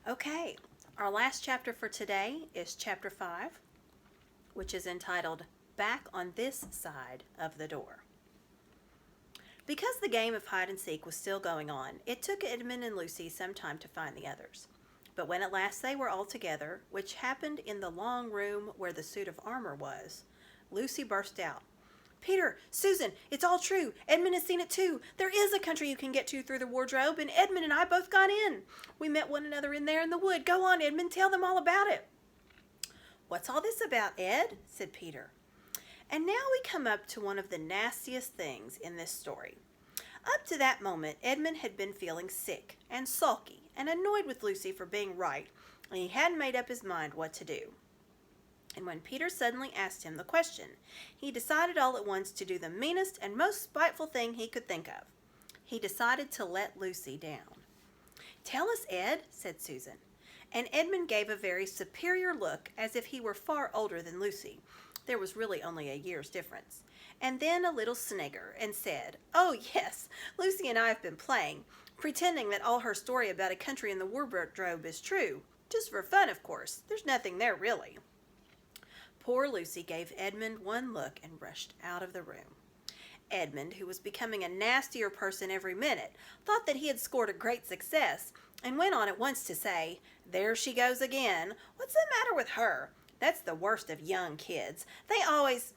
Okay, our last chapter for today is chapter 5, which is entitled Back on This Side of the Door. Because the game of hide and seek was still going on, it took Edmund and Lucy some time to find the others. But when at last they were all together, which happened in the long room where the suit of armor was, Lucy burst out. Peter, Susan, it's all true. Edmund has seen it too. There is a country you can get to through the wardrobe, and Edmund and I both got in. We met one another in there in the wood. Go on, Edmund, tell them all about it. What's all this about, Ed? Said Peter. And now we come up to one of the nastiest things in this story. Up to that moment, Edmund had been feeling sick and sulky and annoyed with Lucy for being right, and he hadn't made up his mind what to do. And when Peter suddenly asked him the question, he decided all at once to do the meanest and most spiteful thing he could think of. He decided to let Lucy down. Tell us, Ed, said Susan. And Edmund gave a very superior look, as if he were far older than Lucy. There was really only a year's difference. And then a little snigger, and said, Oh, yes, Lucy and I have been playing, pretending that all her story about a country in the wardrobe is true. Just for fun, of course. There's nothing there, really. Poor Lucy gave Edmund one look and rushed out of the room. Edmund, who was becoming a nastier person every minute, thought that he had scored a great success, and went on at once to say, There she goes again. What's the matter with her? That's the worst of young kids. They always...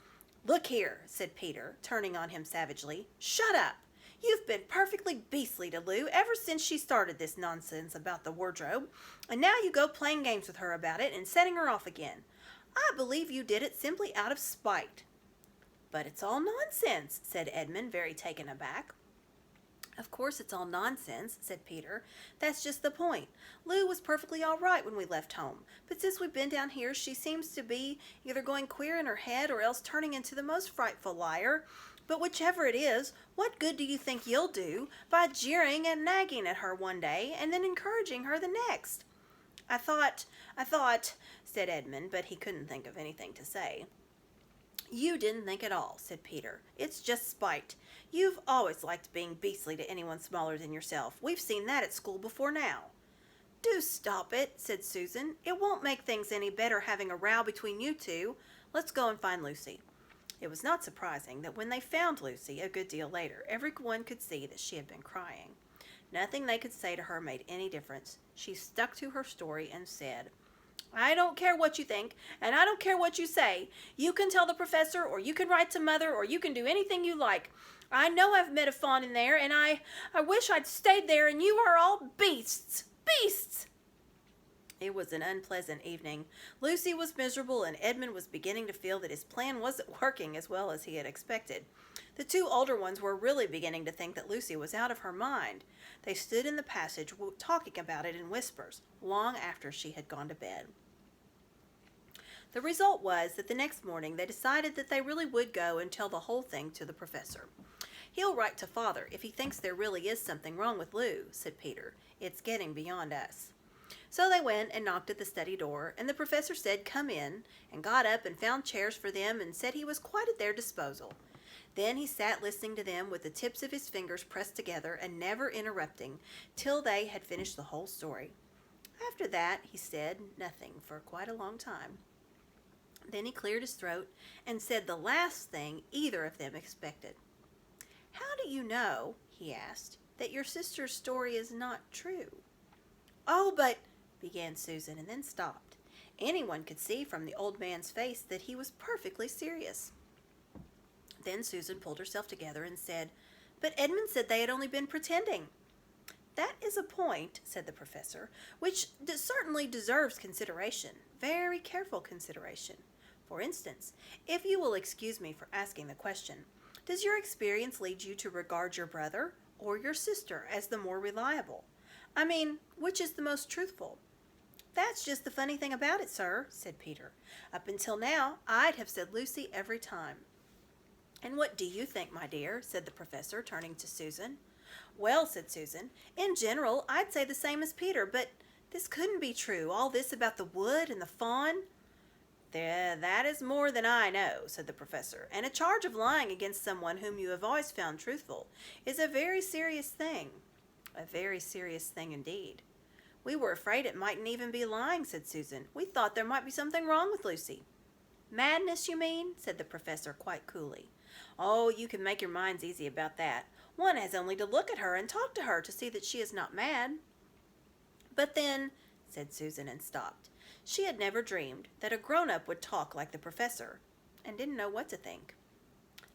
Look here, said Peter, turning on him savagely. Shut up. You've been perfectly beastly to Lou ever since she started this nonsense about the wardrobe, and now you go playing games with her about it and setting her off again. I believe you did it simply out of spite. But it's all nonsense, said Edmund, very taken aback. Of course it's all nonsense, said Peter. That's just the point. Lou was perfectly all right when we left home, but since we've been down here she seems to be either going queer in her head or else turning into the most frightful liar. But whichever it is, what good do you think you'll do by jeering and nagging at her one day and then encouraging her the next? I thought, said Edmund, but he couldn't think of anything to say. You didn't think at all, said Peter. It's just spite. You've always liked being beastly to anyone smaller than yourself. We've seen that at school before now. Do stop it, said Susan. It won't make things any better having a row between you two. Let's go and find Lucy. It was not surprising that when they found Lucy a good deal later, everyone could see that she had been crying. Nothing they could say to her made any difference. She stuck to her story and said, I don't care what you think, and I don't care what you say. You can tell the professor, or you can write to Mother, or you can do anything you like. I know I've met a fawn in there, and I wish I'd stayed there, and you are all beasts. Beasts! It was an unpleasant evening. Lucy was miserable, and Edmund was beginning to feel that his plan wasn't working as well as he had expected. The two older ones were really beginning to think that Lucy was out of her mind. They stood in the passage talking about it in whispers, long after she had gone to bed. The result was that the next morning they decided that they really would go and tell the whole thing to the professor. He'll write to Father if he thinks there really is something wrong with Lou, said Peter. It's getting beyond us. So they went and knocked at the study door, and the professor said, Come in, and got up and found chairs for them and said he was quite at their disposal. Then he sat listening to them with the tips of his fingers pressed together and never interrupting till they had finished the whole story. After that, he said nothing for quite a long time. Then he cleared his throat and said the last thing either of them expected. How do you know, he asked, that your sister's story is not true? Oh, but, began Susan, and then stopped. Anyone could see from the old man's face that he was perfectly serious. Then Susan pulled herself together and said, But Edmund said they had only been pretending. That is a point, said the professor, which certainly deserves consideration, very careful consideration. For instance, if you will excuse me for asking the question, does your experience lead you to regard your brother or your sister as the more reliable? I mean, which is the most truthful? That's just the funny thing about it, sir, said Peter. Up until now, I'd have said Lucy every time. And what do you think, my dear? Said the professor, turning to Susan. Well, said Susan, in general, I'd say the same as Peter, but this couldn't be true, all this about the wood and the fawn. That is more than I know, said the professor, and a charge of lying against someone whom you have always found truthful is a very serious thing. A very serious thing indeed. We were afraid it mightn't even be lying, said Susan. We thought there might be something wrong with Lucy. Madness, you mean? Said the professor quite coolly. Oh, you can make your minds easy about that. One has only to look at her and talk to her to see that she is not mad. But then, said Susan and stopped. She had never dreamed that a grown-up would talk like the professor, and didn't know what to think.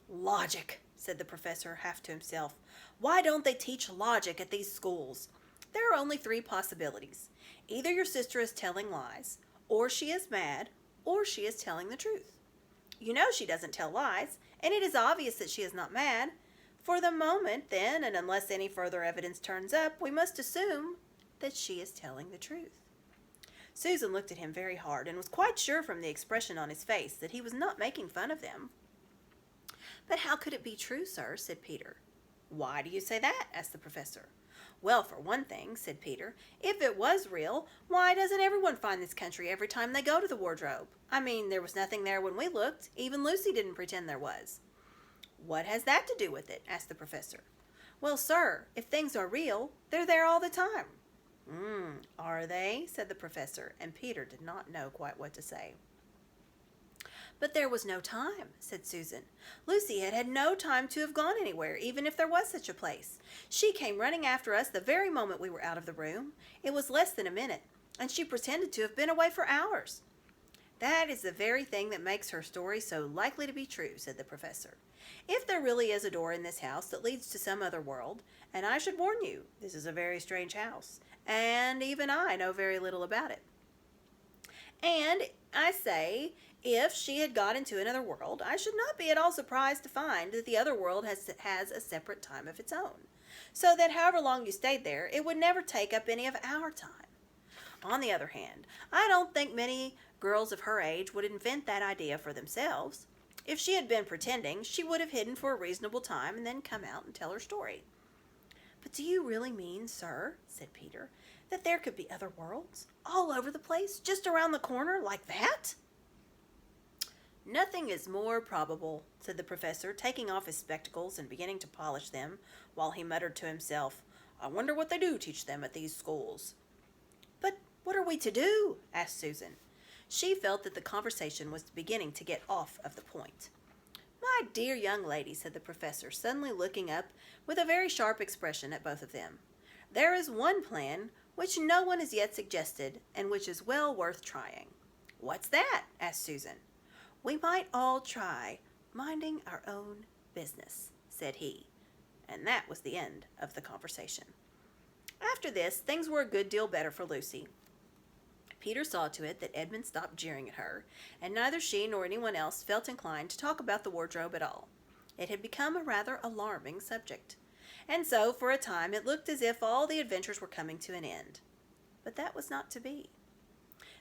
Logic, said the professor half to himself. Why don't they teach logic at these schools? There are only 3 possibilities. Either your sister is telling lies, or she is mad, or she is telling the truth. You know she doesn't tell lies, and it is obvious that she is not mad. For the moment, then, and unless any further evidence turns up, we must assume that she is telling the truth. Susan looked at him very hard and was quite sure from the expression on his face that he was not making fun of them. But how could it be true, sir? Said Peter. Why do you say that? Asked the professor. Well, for one thing, said Peter, if it was real, why doesn't everyone find this country every time they go to the wardrobe? I mean, there was nothing there when we looked. Even Lucy didn't pretend there was. What has that to do with it? Asked the professor. Well, sir, if things are real, they're there all the time. Are they? Said the professor, and Peter did not know quite what to say. But there was no time, said Susan. Lucy had had no time to have gone anywhere, even if there was such a place. She came running after us the very moment we were out of the room. It was less than a minute, and she pretended to have been away for hours. That is the very thing that makes her story so likely to be true, said the professor. If there really is a door in this house that leads to some other world, and I should warn you, this is a very strange house, and even I know very little about it. And I say, if she had got into another world, I should not be at all surprised to find that the other world has a separate time of its own, so that however long you stayed there, it would never take up any of our time. On the other hand, I don't think many girls of her age would invent that idea for themselves. If she had been pretending, she would have hidden for a reasonable time and then come out and tell her story. But do you really mean, sir, said Peter, that there could be other worlds all over the place, just around the corner, like that? Nothing is more probable, said the professor, taking off his spectacles and beginning to polish them, while he muttered to himself, I wonder what they do teach them at these schools. But what are we to do? Asked Susan. She felt that the conversation was beginning to get off of the point. My dear young lady, said the professor, suddenly looking up with a very sharp expression at both of them. There is one plan which no one has yet suggested, and which is well worth trying. What's that? Asked Susan. We might all try minding our own business, said he, and that was the end of the conversation. After this, things were a good deal better for Lucy. Peter saw to it that Edmund stopped jeering at her, and neither she nor anyone else felt inclined to talk about the wardrobe at all. It had become a rather alarming subject, and so for a time it looked as if all the adventures were coming to an end. But that was not to be.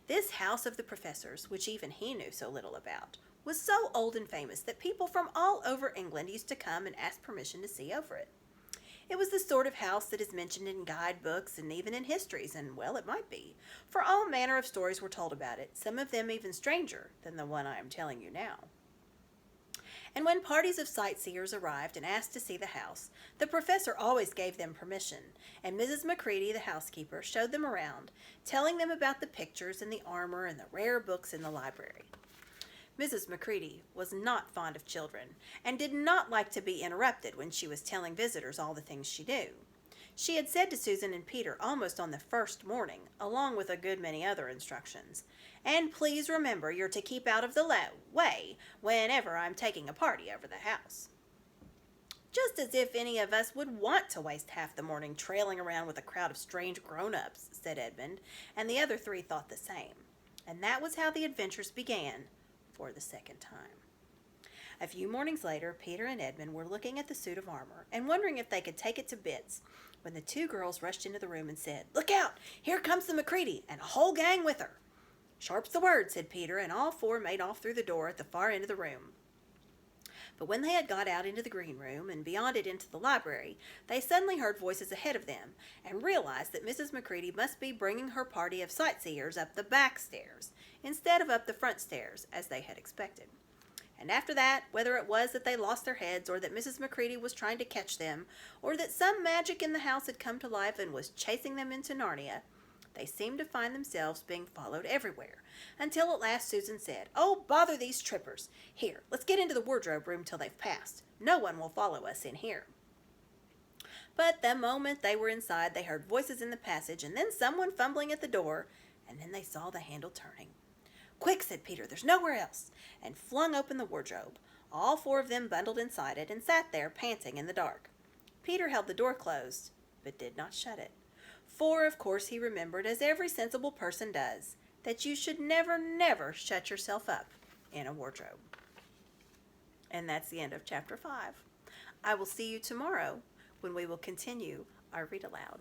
This house of the professor's, which even he knew so little about, was so old and famous that people from all over England used to come and ask permission to see over it. It was the sort of house that is mentioned in guidebooks and even in histories, and well, it might be, for all manner of stories were told about it, some of them even stranger than the one I am telling you now. And when parties of sightseers arrived and asked to see the house, the professor always gave them permission, and Mrs. Macready, the housekeeper, showed them around, telling them about the pictures and the armor and the rare books in the library. Mrs. Macready was not fond of children, and did not like to be interrupted when she was telling visitors all the things she knew. She had said to Susan and Peter almost on the first morning, along with a good many other instructions, and please remember you're to keep out of the way whenever I'm taking a party over the house. Just as if any of us would want to waste half the morning trailing around with a crowd of strange grown-ups, said Edmund, and the other 3 thought the same. And that was how the adventures began, for the second time. A few mornings later, Peter and Edmund were looking at the suit of armor and wondering if they could take it to bits, when the 2 girls rushed into the room and said, Look out! Here comes the Macready, and a whole gang with her. Sharp's the word, said Peter, and all 4 made off through the door at the far end of the room. But when they had got out into the green room and beyond it into the library, they suddenly heard voices ahead of them and realized that Mrs. Macready must be bringing her party of sightseers up the back stairs instead of up the front stairs, as they had expected. And after that, whether it was that they lost their heads, or that Mrs. Macready was trying to catch them, or that some magic in the house had come to life and was chasing them into Narnia, They seemed to find themselves being followed everywhere, until at last Susan said, "Oh, bother these trippers. Here, let's get into the wardrobe room till they've passed. No one will follow us in here." But the moment they were inside, they heard voices in the passage, and then someone fumbling at the door, and then they saw the handle turning. "Quick," said Peter, "there's nowhere else," and flung open the wardrobe. All four of them bundled inside it and sat there panting in the dark. Peter held the door closed, but did not shut it. For, of course, he remembered, as every sensible person does, that you should never, never shut yourself up in a wardrobe. And that's the end of chapter 5. I will see you tomorrow when we will continue our read aloud.